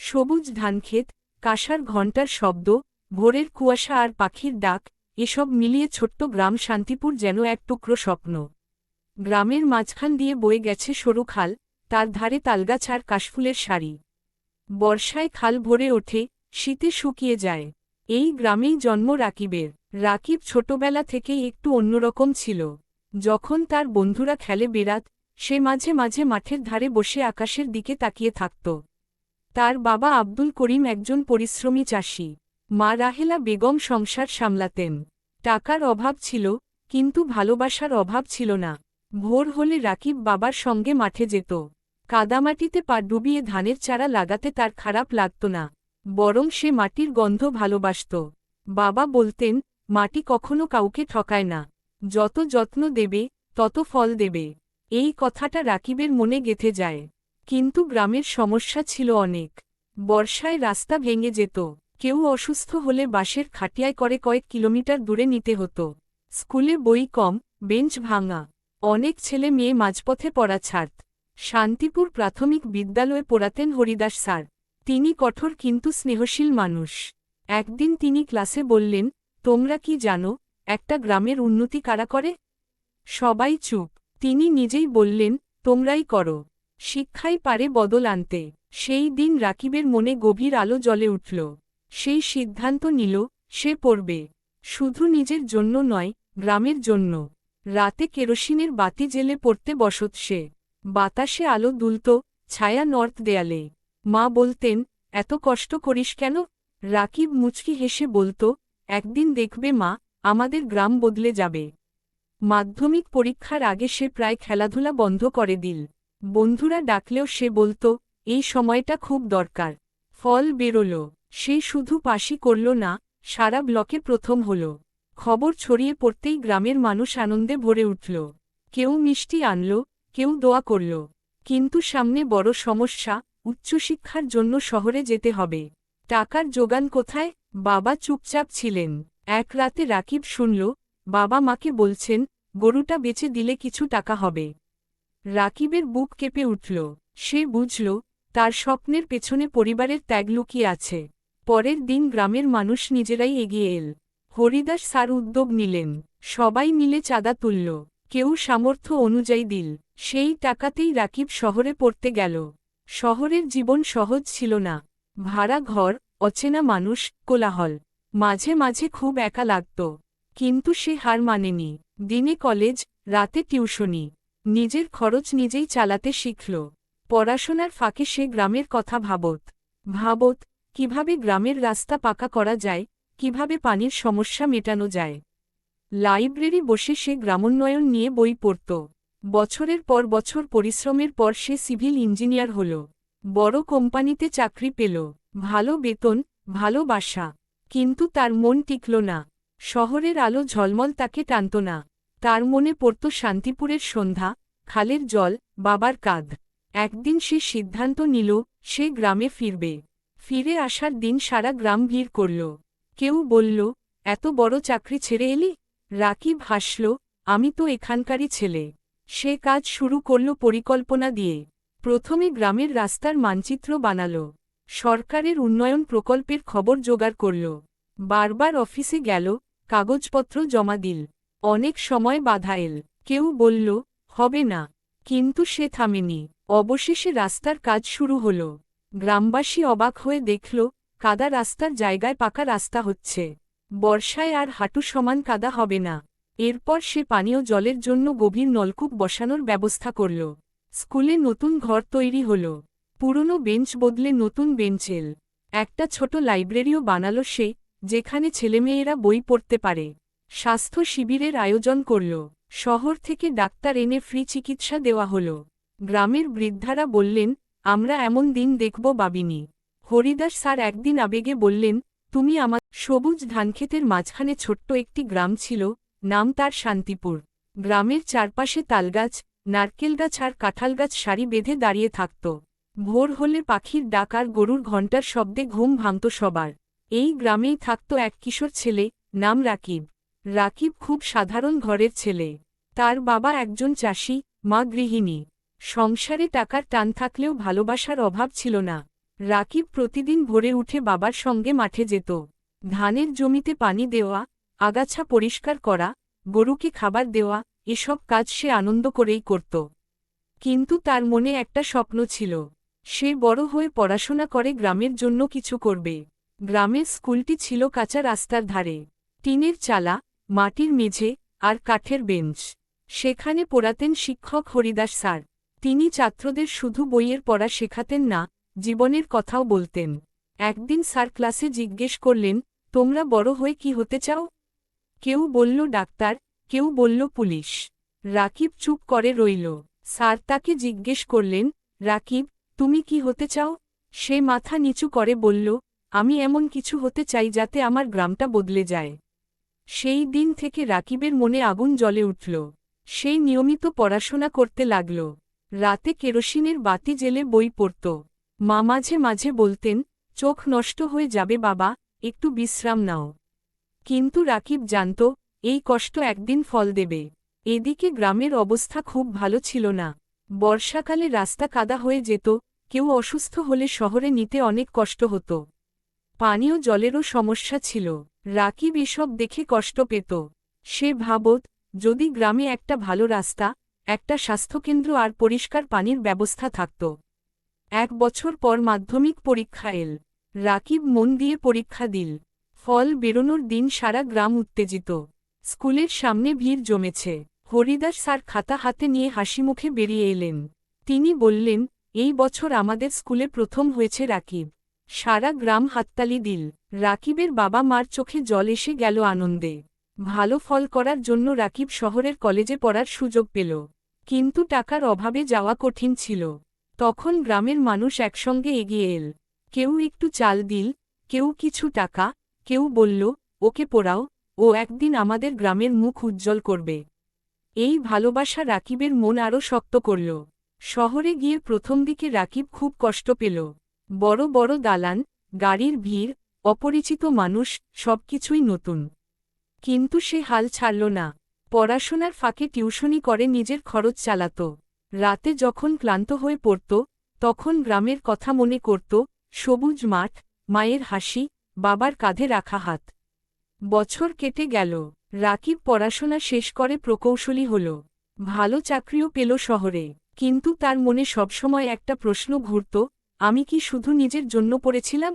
সবুজ ধানক্ষেত, কাঁসার ঘণ্টার শব্দ, ভোরের কুয়াশা আর পাখির ডাক, এসব মিলিয়ে ছোট্ট গ্রাম শান্তিপুর যেন এক টুকরো স্বপ্ন। গ্রামের মাঝখান দিয়ে বয়ে গেছে সরু খাল, তার ধারে তালগাছ আর কাশফুলের সারি। বর্ষায় খাল ভরে ওঠে, শীতে শুকিয়ে যায়। এই গ্রামেই জন্ম রাকিবের। রাকিব ছোটবেলা থেকেই একটু অন্যরকম ছিল। যখন তার বন্ধুরা খেলে বেড়াত, সে মাঝে মাঝে মাঠের ধারে বসে আকাশের দিকে তাকিয়ে থাকত। তার বাবা আব্দুল করিম একজন পরিশ্রমী চাষি। মা রাহেলা বেগম সংসার সামলাতেন। টাকার অভাব ছিল, কিন্তু ভালোবাসার অভাব ছিল না। ভোর হলে রাকিব বাবার সঙ্গে মাঠে যেত। কাদামাটিতে পা ডুবিয়ে ধানের চারা লাগাতে তার খারাপ লাগত না, বরং সে মাটির গন্ধ ভালোবাসত। বাবা বলতেন, মাটি কখনো কাউকে ঠকায় না, যত যত্ন দেবে তত ফল দেবে। এই কথাটা রাকিবের মনে গেঁথে যায়। কিন্তু গ্রামের সমস্যা ছিল অনেক। বর্ষায় রাস্তা ভেঙে যেত, কেউ অসুস্থ হলে বাঁশের খাটিয়ায় করে কয়েক কিলোমিটার দূরে নিতে হতো। স্কুলে বই কম, বেঞ্চ ভাঙা, অনেক ছেলে মেয়ে মাঝপথে পড়া ছাড়ত। শান্তিপুর প্রাথমিক বিদ্যালয়ে পড়াতেন হরিদাস স্যার। তিনি কঠোর কিন্তু স্নেহশীল মানুষ। একদিন তিনি ক্লাসে বললেন, তোমরা কি জানো, একটা গ্রামের উন্নতি কারা করে? সবাই চুপ। তিনি নিজেই বললেন, তোমরাই করো। শিক্ষাই পারে বদল আনতে। সেই দিন রাকিবের মনে গভীর আলো জ্বলে উঠল। সেই সিদ্ধান্ত নিল, সে পড়বে। শুধু নিজের জন্য নয়, গ্রামের জন্য। রাতে কেরোসিনের বাতি জ্বেলে পড়তে বসত সে। বাতাসে আলো দুলত, ছায়া নর্থ দেয়ালে। মা বলতেন, এত কষ্ট করিস কেন? রাকিব মুচকি হেসে বলত, একদিন দেখবে মা, আমাদের গ্রাম বদলে যাবে। মাধ্যমিক পরীক্ষার আগে সে প্রায় খেলাধুলা বন্ধ করে দিল। বন্ধুরা ডাকলেও সে বলত, এই সময়টা খুব দরকার। ফল বেরোল। সে শুধু পাশই করল না, সারা ব্লকে প্রথম হল। খবর ছড়িয়ে পড়তেই গ্রামের মানুষ আনন্দে ভরে উঠল। কেউ মিষ্টি আনল, কেউ দোয়া করল। কিন্তু সামনে বড় সমস্যা, উচ্চশিক্ষার জন্য শহরে যেতে হবে। টাকার যোগান কোথায়? বাবা চুপচাপ ছিলেন। এক রাতে রাকিব শুনল, বাবা মাকে বলছেন, গরুটা বেচে দিলে কিছু টাকা হবে। রাকিবের বুক কেঁপে উঠল। সে বুঝল, তার স্বপ্নের পেছনে পরিবারের ত্যাগ লুকিয়ে আছে। পরের দিন গ্রামের মানুষ নিজেরাই এগিয়ে এল। হরিদাস স্যার উদ্যোগ নিলেন। সবাই মিলে চাঁদা তুলল, কেউ সামর্থ্য অনুযায়ী দিল। সেই টাকাতেই রাকিব শহরে পড়তে গেল। শহরের জীবন সহজ ছিল না। ভাড়া ঘর, অচেনা মানুষ, কোলাহল। মাঝে মাঝে খুব একা লাগত। কিন্তু সে হার মানেনি। দিনে কলেজ, রাতে টিউশনি। নিজের খরচ নিজেই চালাতে শিখল। পড়াশোনার ফাঁকে সে গ্রামের কথা ভাবত কিভাবে গ্রামের রাস্তা পাকা করা যায়, কিভাবে পানির সমস্যা মেটানো যায়। লাইব্রেরি বসে সে গ্রামোন্নয়ন নিয়ে বই পড়ত। বছরের পর বছর পরিশ্রমের পর সে সিভিল ইঞ্জিনিয়ার হল। বড় কোম্পানিতে চাকরি পেল, ভালো বেতন, ভালো বাসা। কিন্তু তার মন টিকল না। শহরের আলো ঝলমল তাকে টানত না। তার মনে পড়ত শান্তিপুরের সন্ধ্যা, খালের জল, বাবার কাঁধ। একদিন সে সিদ্ধান্ত নিল, সে গ্রামে ফিরবে। ফিরে আসার দিন সারা গ্রাম ভিড় করল। কেউ বলল, এত বড় চাকরি ছেড়ে এলি? রাকিব হাসল, আমি তো এখানকারই ছেলে। সে কাজ শুরু করল পরিকল্পনা দিয়ে। প্রথমে গ্রামের রাস্তার মানচিত্র বানাল। সরকারের উন্নয়ন প্রকল্পের খবর জোগাড় করল। বারবার অফিসে গেল, কাগজপত্র জমা দিল। অনেক সময় বাধা এল। কেউ বলল, হবে না। কিন্তু সে থামেনি। অবশেষে রাস্তার কাজ শুরু হল। গ্রামবাসী অবাক হয়ে দেখল, কাদা রাস্তার জায়গায় পাকা রাস্তা হচ্ছে। বর্ষায় আর হাঁটু সমান কাদা হবে না। এরপর সে পানীয় জলের জন্য গভীর নলকূপ বসানোর ব্যবস্থা করল। স্কুলে নতুন ঘর তৈরি হল। পুরনো বেঞ্চ বদলে নতুন বেঞ্চ এল। একটা ছোট লাইব্রেরিও বানালো সে, যেখানে ছেলেমেয়েরা বই পড়তে পারে। স্বাস্থ্য শিবিরের আয়োজন করল। শহর থেকে ডাক্তার এনে ফ্রি চিকিৎসা দেওয়া হল। গ্রামের বৃদ্ধারা বললেন, আমরা এমন দিন দেখব ভাবিনি। হরিদাস স্যার একদিন আবেগে বললেন, তুমি আমার। সবুজ ধানক্ষেতের মাঝখানে ছোট্ট একটি গ্রাম ছিল, নাম তার শান্তিপুর। গ্রামের চারপাশে তালগাছ, নারকেলগাছ আর কাঁঠালগাছ সারি বেঁধে দাঁড়িয়ে থাকত। ভোর হলে পাখির ডাক আর গরুর ঘণ্টার শব্দে ঘুম ভাঙত সবার। এই গ্রামেই থাকত এক কিশোর ছেলে, নাম রাকিব। রাকিব খুব সাধারণ ঘরের ছেলে। তার বাবা একজন চাষি, মা গৃহিণী। সংসারে টাকার টান থাকলেও ভালোবাসার অভাব ছিল না। রাকিব প্রতিদিন ভোরে উঠে বাবার সঙ্গে মাঠে যেত। ধানের জমিতে পানি দেওয়া, আগাছা পরিষ্কার করা, গরুকে খাবার দেওয়া, এসব কাজ সে আনন্দ করেই করত। কিন্তু তার মনে একটা স্বপ্ন ছিল। সে বড় হয়ে পড়াশোনা করে গ্রামের জন্য কিছু করবে। গ্রামের স্কুলটি ছিল কাঁচা রাস্তার ধারে। টিনের চালা, মাটির মেঝে, আর কাঠের বেঞ্চ। সেখানে পড়াতেন শিক্ষক হরিদাস স্যার। তিনি ছাত্রদের শুধু বইয়ের পড়া শেখাতেন না, জীবনের কথাও বলতেন। একদিন স্যার ক্লাসে জিজ্ঞেস করলেন, তোমরা বড় হয়ে কি হতে চাও? কেউ বলল ডাক্তার, কেউ বলল পুলিশ। রাকিব চুপ করে রইল। স্যার তাকে জিজ্ঞেস করলেন, রাকিব, তুমি কি হতে চাও? সে মাথা নিচু করে বলল, আমি এমন কিছু হতে চাই যাতে আমার গ্রামটা বদলে যায়। সেই দিন থেকে রাকিবের মনে আগুন জ্বলে উঠল। সে নিয়মিত পড়াশোনা করতে লাগল। রাতে কেরোসিনের বাতি জ্বেলে বই পড়ত। মা মাঝে মাঝে বলতেন, চোখ নষ্ট হয়ে যাবে বাবা, একটু বিশ্রাম নাও। কিন্তু রাকিব জানত, এই কষ্ট একদিন ফল দেবে। এদিকে গ্রামের অবস্থা খুব ভালো ছিল না। বর্ষাকালে রাস্তা কাদা হয়ে যেত, কেউ অসুস্থ হলে শহরে নিতে অনেক কষ্ট হতো। পানীয় জলেরও সমস্যা ছিল। রাকিব এসব দেখে কষ্ট পেত। সে ভাবত, যদি গ্রামে একটা ভালো রাস্তা, একটা স্বাস্থ্যকেন্দ্র আর পরিষ্কার পানির ব্যবস্থা থাকত। 1 বছর পর মাধ্যমিক পরীক্ষা এল। রাকিব মন দিয়ে পরীক্ষা দিল। ফল বেরোনোর দিন সারা গ্রাম উত্তেজিত। স্কুলের সামনে ভিড় জমেছে। হরিদাস স্যার খাতা হাতে নিয়ে হাসিমুখে বেরিয়ে এলেন। তিনি বললেন, এই বছর আমাদের স্কুলে প্রথম হয়েছে রাকিব। সারা গ্রাম হাততালি দিল। রাকিবের বাবা মার চোখে জল এসে গেল আনন্দে। ভালো ফল করার জন্য রাকিব শহরের কলেজে পড়ার সুযোগ পেল। কিন্তু টাকার অভাবে যাওয়া কঠিন ছিল। তখন গ্রামের মানুষ একসঙ্গে এগিয়ে এল। কেউ একটু চাল দিল, কেউ কিছু টাকা, কেউ বলল, ওকে পড়াও, ও একদিন আমাদের গ্রামের মুখ উজ্জ্বল করবে। এই ভালোবাসা রাকিবের মন আরও শক্ত করল। শহরে গিয়ে প্রথম দিকে রাকিব খুব কষ্ট পেল। বড় বড় দালান, গাড়ির ভিড়, অপরিচিত মানুষ, সবকিছুই নতুন। কিন্তু সে হাল ছাড়ল না। পড়াশোনার ফাঁকে টিউশনি করে নিজের খরচ চালাত। রাতে যখন ক্লান্ত হয়ে পড়ত, তখন গ্রামের কথা মনে করত, সবুজ মাঠ, মায়ের হাসি, বাবার কাঁধে রাখা হাত। বছর কেটে গেল। রাকিব পড়াশোনা শেষ করে প্রকৌশলী হল। ভালো চাকরিও পেল শহরে। কিন্তু তার মনে সবসময় একটা প্রশ্ন ঘুরত, আমি কি শুধু নিজের জন্য পড়েছিলাম?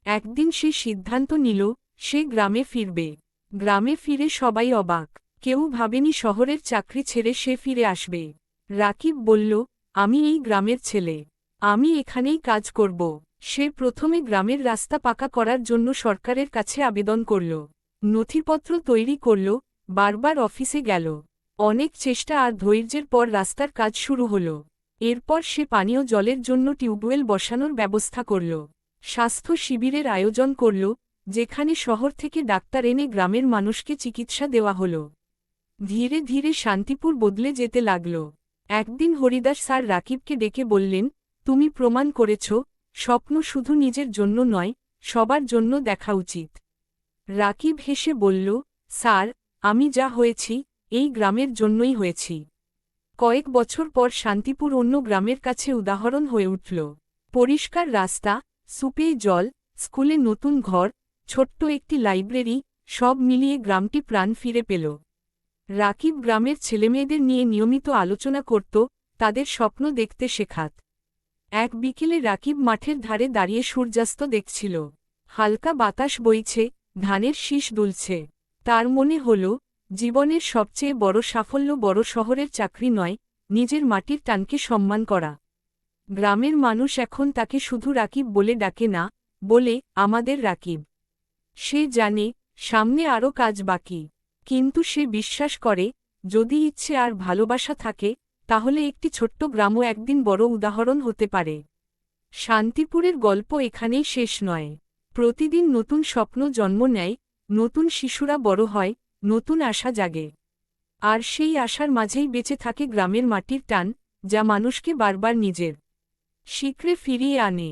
একদিন সে সিদ্ধান্ত নিল, সে গ্রামে ফিরবে। গ্রামে ফিরে সবাই অবাক। কেউ ভাবেনি শহরের চাকরি ছেড়ে সে ফিরে আসবে। রাকিব বলল, আমি এই গ্রামের ছেলে। আমি এখানেই কাজ করব। সে প্রথমে গ্রামের রাস্তা পাকা করার জন্য সরকারের কাছে আবেদন করল। নথিপত্র তৈরি করল, বারবার অফিসে গেল। অনেক চেষ্টা আর ধৈর্যের পর রাস্তার কাজ শুরু হল। এরপর সে পানীয় জলের জন্য টিউবওয়েল বসানোর ব্যবস্থা করল। স্বাস্থ্য শিবিরের আয়োজন করল, যেখানে শহর থেকে ডাক্তার এনে গ্রামের মানুষকে চিকিৎসা দেওয়া হল। ধীরে ধীরে শান্তিপুর বদলে যেতে লাগল। একদিন হরিদাস স্যার রাকিবকে ডেকে বললেন, তুমি প্রমাণ করেছ, স্বপ্ন শুধু নিজের জন্য নয়, সবার জন্য দেখা উচিত। রাকিব হেসে বলল, স্যার, আমি যা হয়েছি, এই গ্রামের জন্যই হয়েছি। কয়েক বছর পর শান্তিপুর অন্য গ্রামের কাছে উদাহরণ হয়ে উঠল। পরিষ্কার রাস্তা, সুপে জল, স্কুলে নতুন ঘর, ছোট্ট একটি লাইব্রেরি, সব মিলিয়ে গ্রামটি প্রাণ ফিরে পেল। রাকিব গ্রামের ছেলেমেয়েদের নিয়ে নিয়মিত আলোচনা করত, তাদের স্বপ্ন দেখতে শেখাত। এক বিকেলে রাকিব মাঠের ধারে দাঁড়িয়ে সূর্যাস্ত দেখছিল। হালকা বাতাস বইছে, ধানের শীষ দুলছে। তার মনে হল, জীবনের সবচেয়ে বড় সাফল্য বড় শহরের চাকরি নয়, নিজের মাটির টানকে সম্মান করা। গ্রামের মানুষ এখন তাকে শুধু রাকিব বলে ডাকে না, বলে, আমাদের রাকিব। সে জানে, সামনে আরও কাজ বাকি। কিন্তু সে বিশ্বাস করে, যদি ইচ্ছে আর ভালোবাসা থাকে, তাহলে একটি ছোট্ট গ্রামও একদিন বড় উদাহরণ হতে পারে। শান্তিপুরের গল্প এখানেই শেষ নয়। প্রতিদিন নতুন স্বপ্ন জন্ম নেয়, নতুন শিশুরা বড় হয়, নতুন আশা জাগে। আর সেই আশার মাঝেই বেঁচে থাকে গ্রামের মাটির টান, যা মানুষকে বারবার নিজের শিকড়ে ফিরিয়ে আনে।